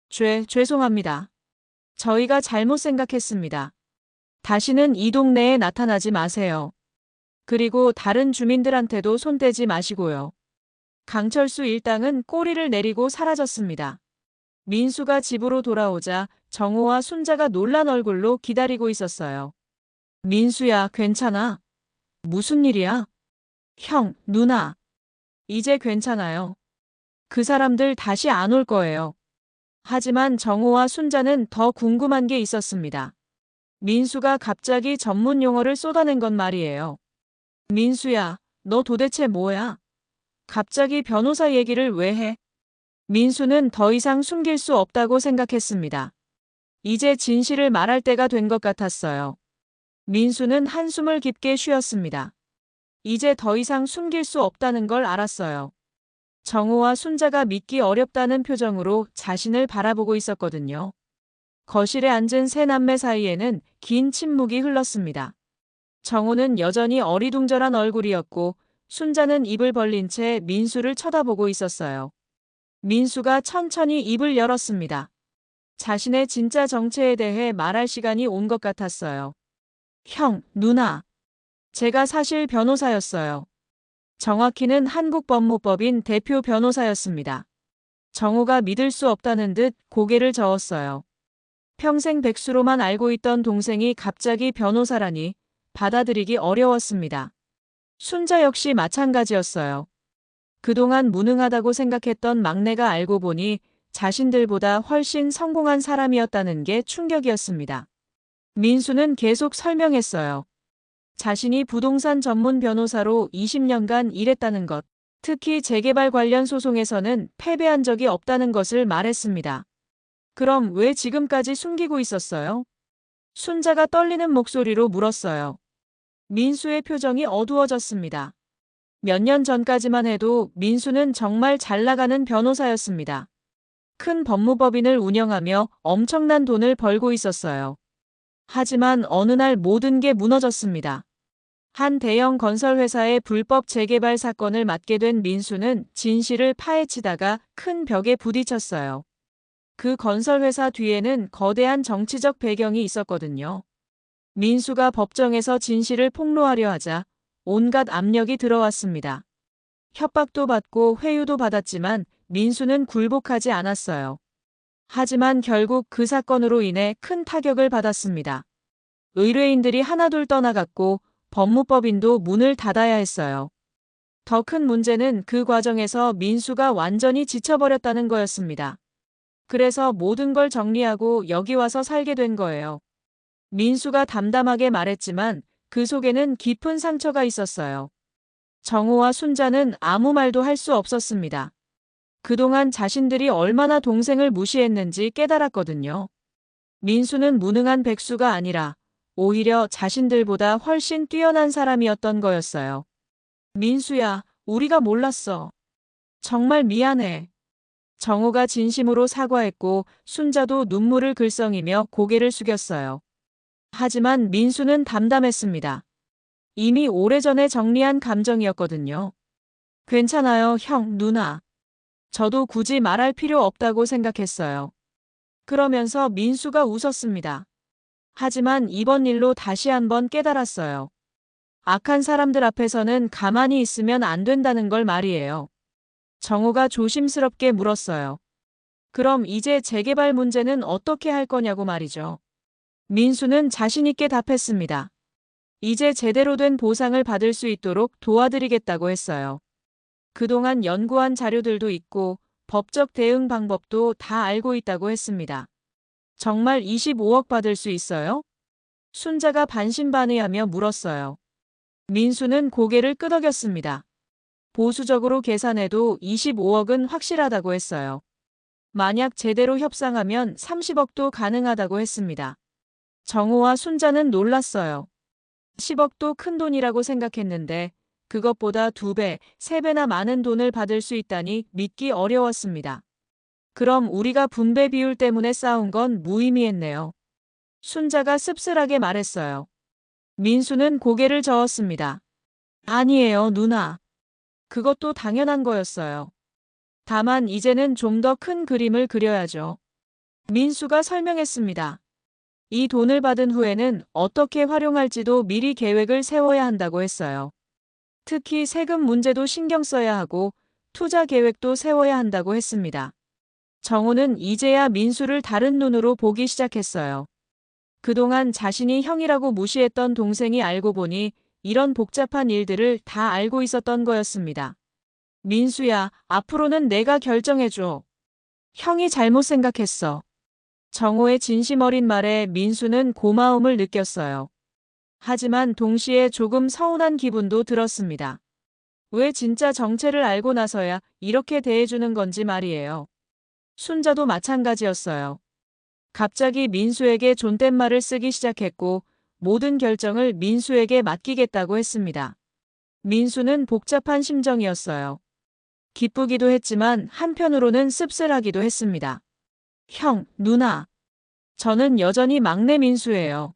죄송합니다. 저희가 잘못 생각했습니다. 다시는 이 동네에 나타나지 마세요. 그리고 다른 주민들한테도 손대지 마시고요. 강철수 일당은 꼬리를 내리고 사라졌습니다. 민수가 집으로 돌아오자 정호와 순자가 놀란 얼굴로 기다리고 있었어요. 민수야, 괜찮아? 무슨 일이야? 형, 누나. 이제 괜찮아요. 그 사람들 다시 안 올 거예요. 하지만 정호와 순자는 더 궁금한 게 있었습니다. 민수가 갑자기 전문 용어를 쏟아낸 건 말이에요. 민수야, 너 도대체 뭐야? 갑자기 변호사 얘기를 왜 해? 민수는 더 이상 숨길 수 없다고 생각했습니다. 이제 진실을 말할 때가 된 것 같았어요. 민수는 한숨을 깊게 쉬었습니다. 이제 더 이상 숨길 수 없다는 걸 알았어요. 정호와 순자가 믿기 어렵다는 표정으로 자신을 바라보고 있었거든요. 거실에 앉은 세 남매 사이에는 긴 침묵이 흘렀습니다. 정호는 여전히 어리둥절한 얼굴이었고 순자는 입을 벌린 채 민수를 쳐다보고 있었어요. 민수가 천천히 입을 열었습니다. 자신의 진짜 정체에 대해 말할 시간이 온 것 같았어요. 형, 누나. 제가 사실 변호사였어요. 정확히는 한국법무법인 대표 변호사였습니다. 정호가 믿을 수 없다는 듯 고개를 저었어요. 평생 백수로만 알고 있던 동생이 갑자기 변호사라니 받아들이기 어려웠습니다. 순자 역시 마찬가지였어요. 그동안 무능하다고 생각했던 막내가 알고 보니 자신들보다 훨씬 성공한 사람이었다는 게 충격이었습니다. 민수는 계속 설명했어요. 자신이 부동산 전문 변호사로 20년간 일했다는 것, 특히 재개발 관련 소송에서는 패배한 적이 없다는 것을 말했습니다. 그럼 왜 지금까지 숨기고 있었어요? 순자가 떨리는 목소리로 물었어요. 민수의 표정이 어두워졌습니다. 몇 년 전까지만 해도 민수는 정말 잘 나가는 변호사였습니다. 큰 법무법인을 운영하며 엄청난 돈을 벌고 있었어요. 하지만 어느 날 모든 게 무너졌습니다. 한 대형 건설회사의 불법 재개발 사건을 맡게 된 민수는 진실을 파헤치다가 큰 벽에 부딪혔어요. 그 건설회사 뒤에는 거대한 정치적 배경이 있었거든요. 민수가 법정에서 진실을 폭로하려 하자 온갖 압력이 들어왔습니다. 협박도 받고 회유도 받았지만 민수는 굴복하지 않았어요. 하지만 결국 그 사건으로 인해 큰 타격을 받았습니다. 의뢰인들이 하나둘 떠나갔고 법무법인도 문을 닫아야 했어요. 더 큰 문제는 그 과정에서 민수가 완전히 지쳐버렸다는 거였습니다. 그래서 모든 걸 정리하고 여기 와서 살게 된 거예요. 민수가 담담하게 말했지만 그 속에는 깊은 상처가 있었어요. 정호와 순자는 아무 말도 할 수 없었습니다. 그동안 자신들이 얼마나 동생을 무시했는지 깨달았거든요. 민수는 무능한 백수가 아니라 오히려 자신들보다 훨씬 뛰어난 사람이었던 거였어요. 민수야, 우리가 몰랐어. 정말 미안해. 정호가 진심으로 사과했고 순자도 눈물을 글썽이며 고개를 숙였어요. 하지만 민수는 담담했습니다. 이미 오래전에 정리한 감정이었거든요. 괜찮아요, 형, 누나. 저도 굳이 말할 필요 없다고 생각했어요. 그러면서 민수가 웃었습니다. 하지만 이번 일로 다시 한번 깨달았어요. 악한 사람들 앞에서는 가만히 있으면 안 된다는 걸 말이에요. 정호가 조심스럽게 물었어요. 그럼 이제 재개발 문제는 어떻게 할 거냐고 말이죠. 민수는 자신있게 답했습니다. 이제 제대로 된 보상을 받을 수 있도록 도와드리겠다고 했어요. 그동안 연구한 자료들도 있고 법적 대응 방법도 다 알고 있다고 했습니다. 정말 25억 받을 수 있어요? 순자가 반신반의하며 물었어요. 민수는 고개를 끄덕였습니다. 보수적으로 계산해도 25억은 확실하다고 했어요. 만약 제대로 협상하면 30억도 가능하다고 했습니다. 정호와 순자는 놀랐어요. 10억도 큰 돈이라고 생각했는데 그것보다 2배, 3배나 많은 돈을 받을 수 있다니 믿기 어려웠습니다. 그럼 우리가 분배 비율 때문에 싸운 건 무의미했네요. 순자가 씁쓸하게 말했어요. 민수는 고개를 저었습니다. 아니에요, 누나. 그것도 당연한 거였어요. 다만 이제는 좀 더 큰 그림을 그려야죠. 민수가 설명했습니다. 이 돈을 받은 후에는 어떻게 활용할지도 미리 계획을 세워야 한다고 했어요. 특히 세금 문제도 신경 써야 하고 투자 계획도 세워야 한다고 했습니다. 정우는 이제야 민수를 다른 눈으로 보기 시작했어요. 그동안 자신이 형이라고 무시했던 동생이 알고 보니 이런 복잡한 일들을 다 알고 있었던 거였습니다. 민수야, 앞으로는 내가 결정해줘. 형이 잘못 생각했어. 정호의 진심 어린 말에 민수는 고마움을 느꼈어요. 하지만 동시에 조금 서운한 기분도 들었습니다. 왜 진짜 정체를 알고 나서야 이렇게 대해주는 건지 말이에요. 순자도 마찬가지였어요. 갑자기 민수에게 존댓말을 쓰기 시작했고 모든 결정을 민수에게 맡기겠다고 했습니다. 민수는 복잡한 심정이었어요. 기쁘기도 했지만 한편으로는 씁쓸하기도 했습니다. 형, 누나. 저는 여전히 막내 민수예요.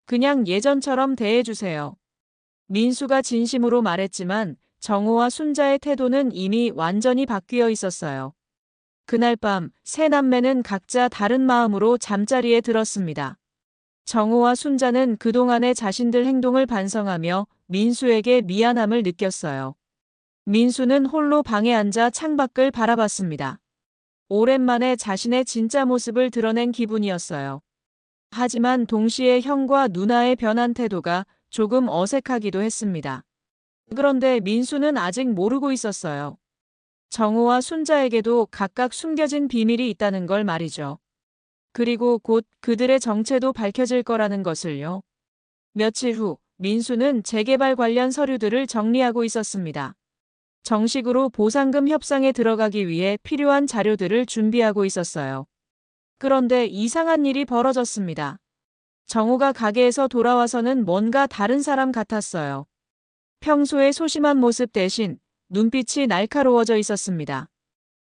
그냥 예전처럼 대해주세요. 민수가 진심으로 말했지만 정호와 순자의 태도는 이미 완전히 바뀌어 있었어요. 그날 밤 세 남매는 각자 다른 마음으로 잠자리에 들었습니다. 정호와 순자는 그동안의 자신들 행동을 반성하며 민수에게 미안함을 느꼈어요. 민수는 홀로 방에 앉아 창밖을 바라봤습니다. 오랜만에 자신의 진짜 모습을 드러낸 기분이었어요. 하지만 동시에 형과 누나의 변한 태도가 조금 어색하기도 했습니다. 그런데 민수는 아직 모르고 있었어요. 정우와 순자에게도 각각 숨겨진 비밀이 있다는 걸 말이죠. 그리고 곧 그들의 정체도 밝혀질 거라는 것을요. 며칠 후 민수는 재개발 관련 서류들을 정리하고 있었습니다. 정식으로 보상금 협상에 들어가기 위해 필요한 자료들을 준비하고 있었어요. 그런데 이상한 일이 벌어졌습니다. 정우가 가게에서 돌아와서는 뭔가 다른 사람 같았어요. 평소의 소심한 모습 대신 눈빛이 날카로워져 있었습니다.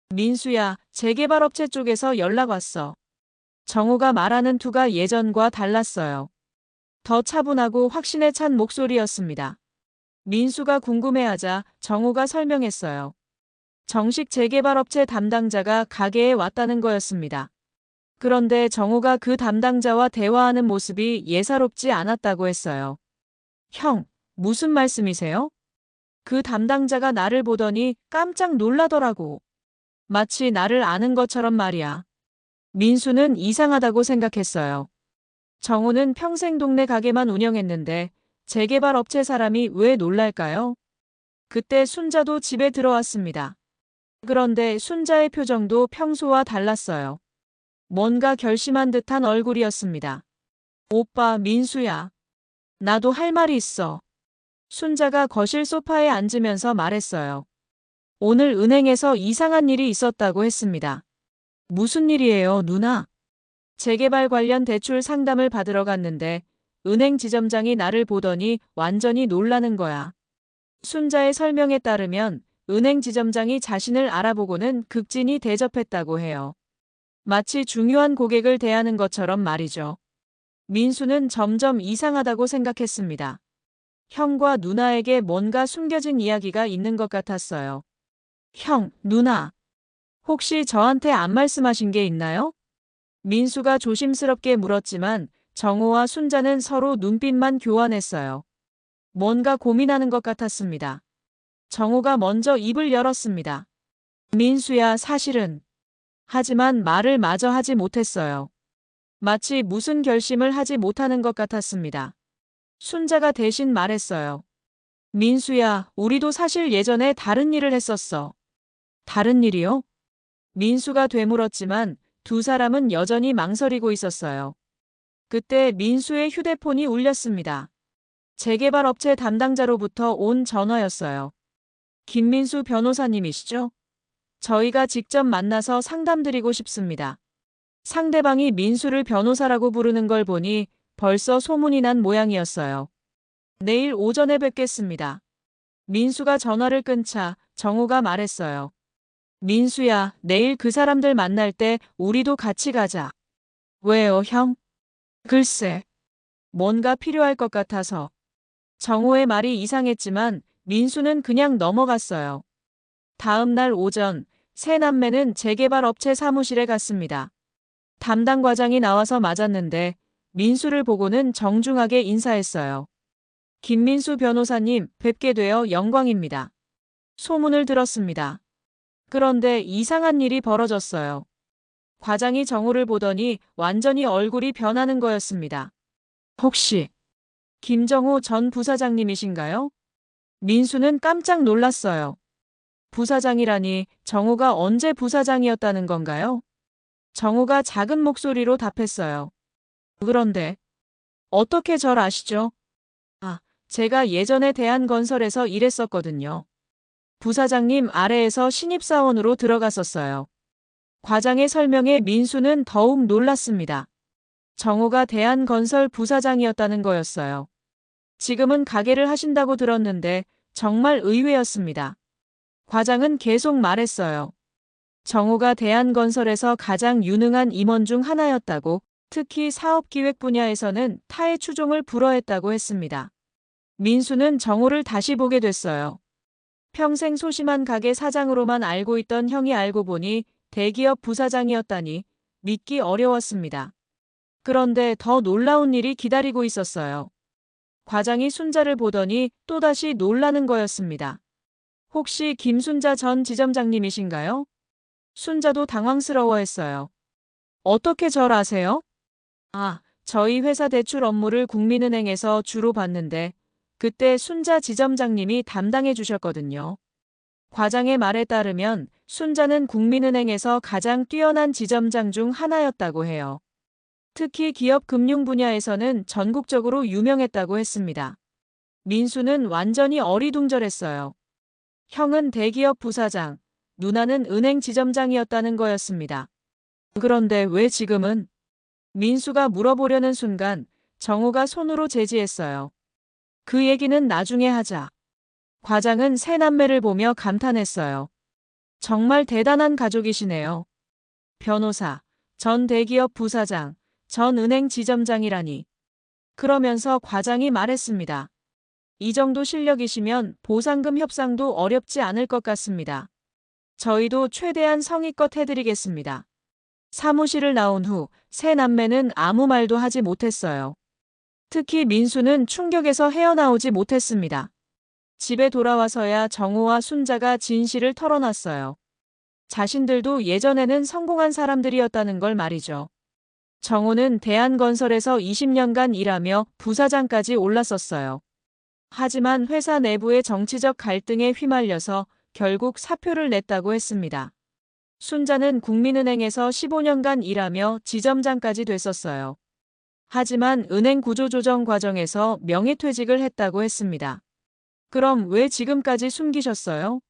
민수야, 재개발업체 쪽에서 연락 왔어. 정우가 말하는 투가 예전과 달랐어요. 더 차분하고 확신에 찬 목소리였습니다. 민수가 궁금해하자 정우가 설명했어요. 정식 재개발업체 담당자가 가게에 왔다는 거였습니다. 그런데 정우가 그 담당자와 대화하는 모습이 예사롭지 않았다고 했어요. 형, 무슨 말씀이세요? 그 담당자가 나를 보더니 깜짝 놀라더라고. 마치 나를 아는 것처럼 말이야. 민수는 이상하다고 생각했어요. 정우는 평생 동네 가게만 운영했는데 재개발 업체 사람이 왜 놀랄까요? 그때 순자도 집에 들어왔습니다. 그런데 순자의 표정도 평소와 달랐어요. 뭔가 결심한 듯한 얼굴이었습니다. 오빠, 민수야. 나도 할 말이 있어. 순자가 거실 소파에 앉으면서 말했어요. 오늘 은행에서 이상한 일이 있었다고 했습니다. 무슨 일이에요, 누나? 재개발 관련 대출 상담을 받으러 갔는데 은행 지점장이 나를 보더니 완전히 놀라는 거야. 순자의 설명에 따르면 은행 지점장이 자신을 알아보고는 극진히 대접했다고 해요. 마치 중요한 고객을 대하는 것처럼 말이죠. 민수는 점점 이상하다고 생각했습니다. 형과 누나에게 뭔가 숨겨진 이야기가 있는 것 같았어요. 형, 누나. 혹시 저한테 안 말씀하신 게 있나요? 민수가 조심스럽게 물었지만 정호와 순자는 서로 눈빛만 교환했어요. 뭔가 고민하는 것 같았습니다. 정호가 먼저 입을 열었습니다. 민수야, 사실은. 하지만 말을 마저 하지 못했어요. 마치 무슨 결심을 하지 못하는 것 같았습니다. 순자가 대신 말했어요. 민수야, 우리도 사실 예전에 다른 일을 했었어. 다른 일이요? 민수가 되물었지만 두 사람은 여전히 망설이고 있었어요. 그때 민수의 휴대폰이 울렸습니다. 재개발 업체 담당자로부터 온 전화였어요. 김민수 변호사님이시죠? 저희가 직접 만나서 상담드리고 싶습니다. 상대방이 민수를 변호사라고 부르는 걸 보니 벌써 소문이 난 모양이었어요. 내일 오전에 뵙겠습니다. 민수가 전화를 끊자 정우가 말했어요. 민수야, 내일 그 사람들 만날 때 우리도 같이 가자. 왜요, 형? 글쎄, 뭔가 필요할 것 같아서. 정우의 말이 이상했지만 민수는 그냥 넘어갔어요. 다음 날 오전, 세 남매는 재개발 업체 사무실에 갔습니다. 담당 과장이 나와서 맞았는데 민수를 보고는 정중하게 인사했어요. 김민수 변호사님, 뵙게 되어 영광입니다. 소문을 들었습니다. 그런데 이상한 일이 벌어졌어요. 과장이 정우를 보더니 완전히 얼굴이 변하는 거였습니다. 혹시 김정우 전 부사장님이신가요? 민수는 깜짝 놀랐어요. 부사장이라니 정우가 언제 부사장이었다는 건가요? 정우가 작은 목소리로 답했어요. 그런데 어떻게 절 아시죠? 아, 제가 예전에 대한건설에서 일했었거든요. 부사장님 아래에서 신입사원으로 들어갔었어요. 과장의 설명에 민수는 더욱 놀랐습니다. 정우가 대한건설 부사장이었다는 거였어요. 지금은 가게를 하신다고 들었는데 정말 의외였습니다. 과장은 계속 말했어요. 정우가 대한건설에서 가장 유능한 임원 중 하나였다고, 특히 사업기획 분야에서는 타의 추종을 불허했다고 했습니다. 민수는 정우를 다시 보게 됐어요. 평생 소심한 가게 사장으로만 알고 있던 형이 알고 보니 대기업 부사장이었다니 믿기 어려웠습니다. 그런데 더 놀라운 일이 기다리고 있었어요. 과장이 순자를 보더니 또다시 놀라는 거였습니다. 혹시 김순자 전 지점장님이신가요? 순자도 당황스러워했어요. 어떻게 절 아세요? 아, 저희 회사 대출 업무를 국민은행에서 주로 봤는데 그때 순자 지점장님이 담당해 주셨거든요. 과장의 말에 따르면 순자는 국민은행에서 가장 뛰어난 지점장 중 하나였다고 해요. 특히 기업 금융 분야에서는 전국적으로 유명했다고 했습니다. 민수는 완전히 어리둥절했어요. 형은 대기업 부사장, 누나는 은행 지점장이었다는 거였습니다. 그런데 왜 지금은? 민수가 물어보려는 순간 정우가 손으로 제지했어요. 그 얘기는 나중에 하자. 과장은 세 남매를 보며 감탄했어요. 정말 대단한 가족이시네요. 변호사, 전 대기업 부사장, 전 은행 지점장이라니. 그러면서 과장이 말했습니다. 이 정도 실력이시면 보상금 협상도 어렵지 않을 것 같습니다. 저희도 최대한 성의껏 해드리겠습니다. 사무실을 나온 후 세 남매는 아무 말도 하지 못했어요. 특히 민수는 충격에서 헤어나오지 못했습니다. 집에 돌아와서야 정우와 순자가 진실을 털어놨어요. 자신들도 예전에는 성공한 사람들이었다는 걸 말이죠. 정우는 대한건설에서 20년간 일하며 부사장까지 올랐었어요. 하지만 회사 내부의 정치적 갈등에 휘말려서 결국 사표를 냈다고 했습니다. 순자는 국민은행에서 15년간 일하며 지점장까지 됐었어요. 하지만 은행 구조조정 과정에서 명예퇴직을 했다고 했습니다. 그럼 왜 지금까지 숨기셨어요?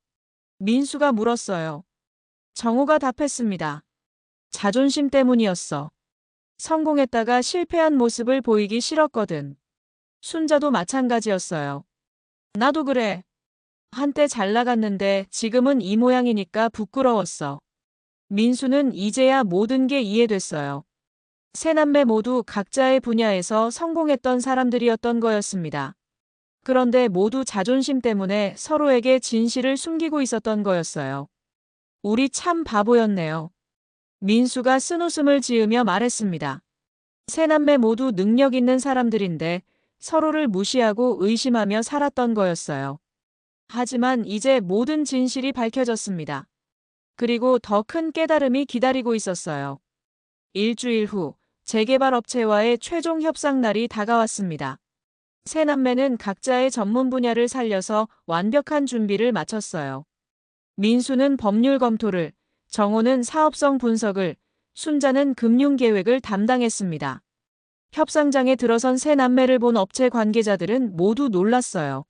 민수가 물었어요. 정우가 답했습니다. 자존심 때문이었어. 성공했다가 실패한 모습을 보이기 싫었거든. 순자도 마찬가지였어요. 나도 그래. 한때 잘 나갔는데 지금은 이 모양이니까 부끄러웠어. 민수는 이제야 모든 게 이해됐어요. 세 남매 모두 각자의 분야에서 성공했던 사람들이었던 거였습니다. 그런데 모두 자존심 때문에 서로에게 진실을 숨기고 있었던 거였어요. 우리 참 바보였네요. 민수가 쓴웃음을 지으며 말했습니다. 세 남매 모두 능력 있는 사람들인데 서로를 무시하고 의심하며 살았던 거였어요. 하지만 이제 모든 진실이 밝혀졌습니다. 그리고 더 큰 깨달음이 기다리고 있었어요. 일주일 후 재개발 업체와의 최종 협상 날이 다가왔습니다. 세 남매는 각자의 전문 분야를 살려서 완벽한 준비를 마쳤어요. 민수는 법률 검토를, 정우는 사업성 분석을, 순자는 금융 계획을 담당했습니다. 협상장에 들어선 세 남매를 본 업체 관계자들은 모두 놀랐어요.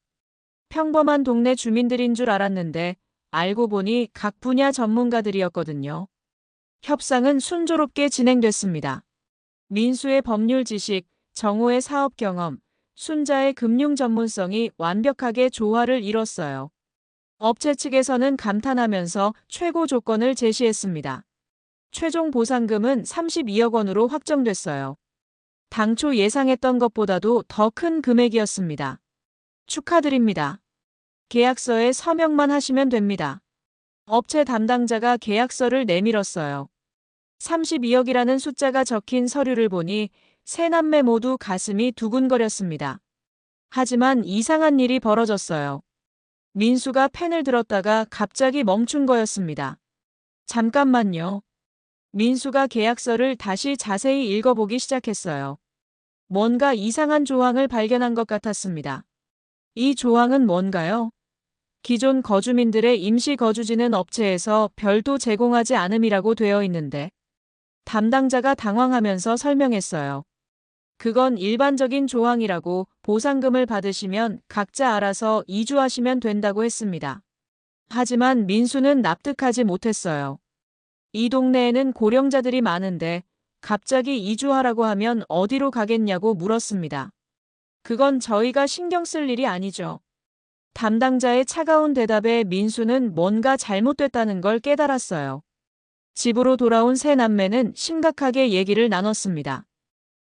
평범한 동네 주민들인 줄 알았는데 알고 보니 각 분야 전문가들이었거든요. 협상은 순조롭게 진행됐습니다. 민수의 법률 지식, 정우의 사업 경험, 순자의 금융 전문성이 완벽하게 조화를 이뤘어요. 업체 측에서는 감탄하면서 최고 조건을 제시했습니다. 최종 보상금은 32억 원으로 확정됐어요. 당초 예상했던 것보다도 더 큰 금액이었습니다. 축하드립니다. 계약서에 서명만 하시면 됩니다. 업체 담당자가 계약서를 내밀었어요. 32억이라는 숫자가 적힌 서류를 보니 세 남매 모두 가슴이 두근거렸습니다. 하지만 이상한 일이 벌어졌어요. 민수가 펜을 들었다가 갑자기 멈춘 거였습니다. 잠깐만요. 민수가 계약서를 다시 자세히 읽어보기 시작했어요. 뭔가 이상한 조항을 발견한 것 같았습니다. 이 조항은 뭔가요? 기존 거주민들의 임시 거주지는 업체에서 별도 제공하지 않음이라고 되어 있는데 담당자가 당황하면서 설명했어요. 그건 일반적인 조항이라고 보상금을 받으시면 각자 알아서 이주하시면 된다고 했습니다. 하지만 민수는 납득하지 못했어요. 이 동네에는 고령자들이 많은데 갑자기 이주하라고 하면 어디로 가겠냐고 물었습니다. 그건 저희가 신경 쓸 일이 아니죠. 담당자의 차가운 대답에 민수는 뭔가 잘못됐다는 걸 깨달았어요. 집으로 돌아온 세 남매는 심각하게 얘기를 나눴습니다.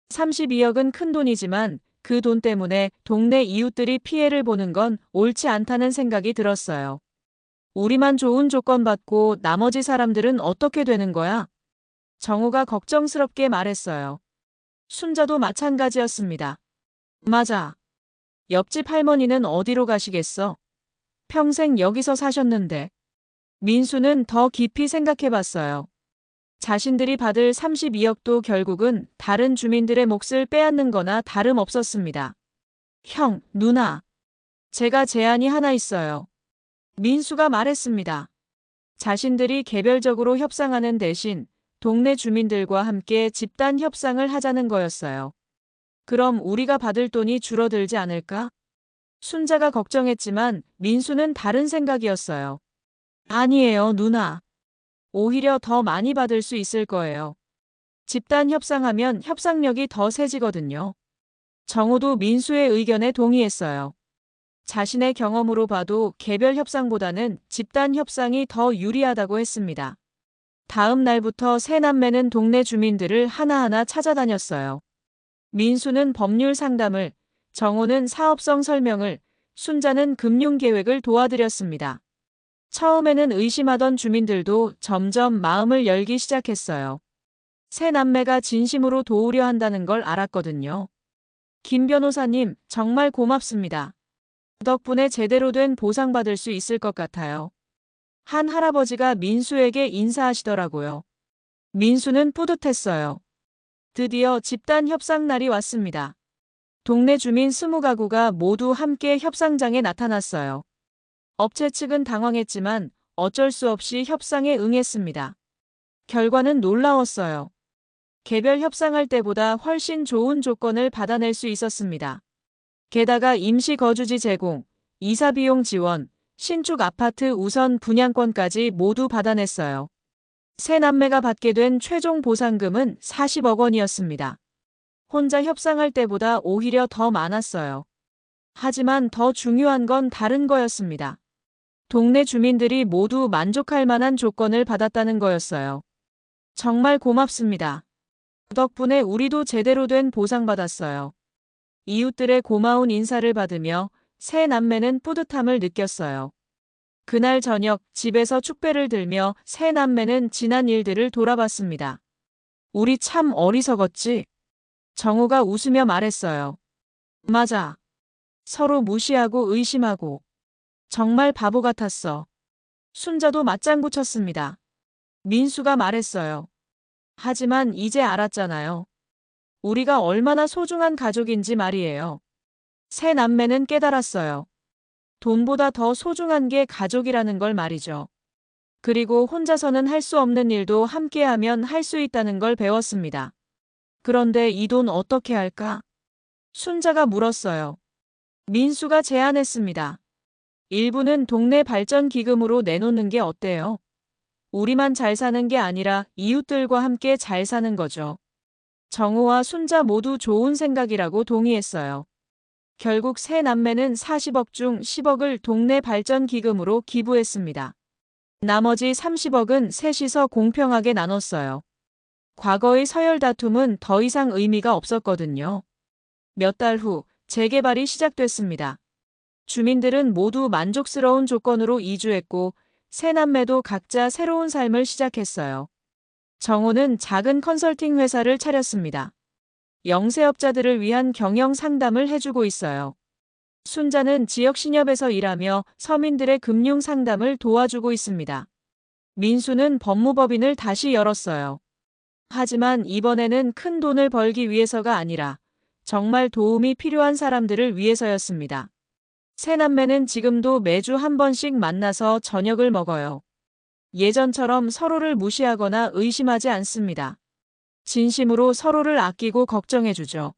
32억은 큰 돈이지만 그 돈 때문에 동네 이웃들이 피해를 보는 건 옳지 않다는 생각이 들었어요. 우리만 좋은 조건 받고 나머지 사람들은 어떻게 되는 거야? 정우가 걱정스럽게 말했어요. 순자도 마찬가지였습니다. 맞아. 옆집 할머니는 어디로 가시겠어? 평생 여기서 사셨는데. 민수는 더 깊이 생각해봤어요. 자신들이 받을 32억도 결국은 다른 주민들의 몫을 빼앗는 거나 다름없었습니다. 형, 누나. 제가 제안이 하나 있어요. 민수가 말했습니다. 자신들이 개별적으로 협상하는 대신 동네 주민들과 함께 집단 협상을 하자는 거였어요. 그럼 우리가 받을 돈이 줄어들지 않을까? 순자가 걱정했지만 민수는 다른 생각이었어요. 아니에요, 누나. 오히려 더 많이 받을 수 있을 거예요. 집단 협상하면 협상력이 더 세지거든요. 정우도 민수의 의견에 동의했어요. 자신의 경험으로 봐도 개별 협상보다는 집단 협상이 더 유리하다고 했습니다. 다음 날부터 세 남매는 동네 주민들을 하나하나 찾아다녔어요. 민수는 법률 상담을, 정우는 사업성 설명을, 순자는 금융 계획을 도와드렸습니다. 처음에는 의심하던 주민들도 점점 마음을 열기 시작했어요. 세 남매가 진심으로 도우려 한다는 걸 알았거든요. 김 변호사님, 정말 고맙습니다. 덕분에 제대로 된 보상받을 수 있을 것 같아요. 한 할아버지가 민수에게 인사하시더라고요. 민수는 뿌듯했어요. 드디어 집단 협상 날이 왔습니다. 동네 주민 20가구가 모두 함께 협상장에 나타났어요. 업체 측은 당황했지만 어쩔 수 없이 협상에 응했습니다. 결과는 놀라웠어요. 개별 협상할 때보다 훨씬 좋은 조건을 받아낼 수 있었습니다. 게다가 임시 거주지 제공, 이사 비용 지원, 신축 아파트 우선 분양권까지 모두 받아냈어요. 세 남매가 받게 된 최종 보상금은 40억 원이었습니다. 혼자 협상할 때보다 오히려 더 많았어요. 하지만 더 중요한 건 다른 거였습니다. 동네 주민들이 모두 만족할 만한 조건을 받았다는 거였어요. 정말 고맙습니다. 덕분에 우리도 제대로 된 보상받았어요. 이웃들의 고마운 인사를 받으며 세 남매는 뿌듯함을 느꼈어요. 그날 저녁 집에서 축배를 들며 세 남매는 지난 일들을 돌아봤습니다. 우리 참 어리석었지? 정우가 웃으며 말했어요. 맞아. 서로 무시하고 의심하고. 정말 바보 같았어. 순자도 맞장구 쳤습니다. 민수가 말했어요. 하지만 이제 알았잖아요. 우리가 얼마나 소중한 가족인지 말이에요. 세 남매는 깨달았어요. 돈보다 더 소중한 게 가족이라는 걸 말이죠. 그리고 혼자서는 할 수 없는 일도 함께하면 할 수 있다는 걸 배웠습니다. 그런데 이 돈 어떻게 할까? 순자가 물었어요. 민수가 제안했습니다. 일부는 동네 발전 기금으로 내놓는 게 어때요? 우리만 잘 사는 게 아니라 이웃들과 함께 잘 사는 거죠. 정우와 순자 모두 좋은 생각이라고 동의했어요. 결국 세 남매는 40억 중 10억을 동네 발전 기금으로 기부했습니다. 나머지 30억은 셋이서 공평하게 나눴어요. 과거의 서열 다툼은 더 이상 의미가 없었거든요. 몇 달 후 재개발이 시작됐습니다. 주민들은 모두 만족스러운 조건으로 이주했고 세 남매도 각자 새로운 삶을 시작했어요. 정호는 작은 컨설팅 회사를 차렸습니다. 영세업자들을 위한 경영 상담을 해주고 있어요. 순자는 지역 신협에서 일하며 서민들의 금융 상담을 도와주고 있습니다. 민수는 법무법인을 다시 열었어요. 하지만 이번에는 큰 돈을 벌기 위해서가 아니라 정말 도움이 필요한 사람들을 위해서였습니다. 세 남매는 지금도 매주 한 번씩 만나서 저녁을 먹어요. 예전처럼 서로를 무시하거나 의심하지 않습니다. 진심으로 서로를 아끼고 걱정해주죠.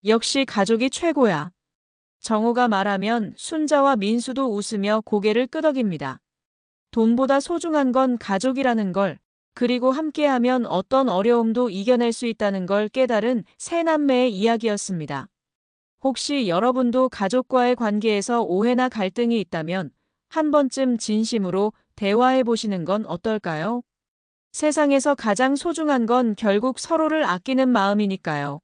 역시 가족이 최고야. 정호가 말하면 순자와 민수도 웃으며 고개를 끄덕입니다. 돈보다 소중한 건 가족이라는 걸, 그리고 함께하면 어떤 어려움도 이겨낼 수 있다는 걸 깨달은 세 남매의 이야기였습니다. 혹시 여러분도 가족과의 관계에서 오해나 갈등이 있다면 한 번쯤 진심으로 대화해 보시는 건 어떨까요? 세상에서 가장 소중한 건 결국 서로를 아끼는 마음이니까요.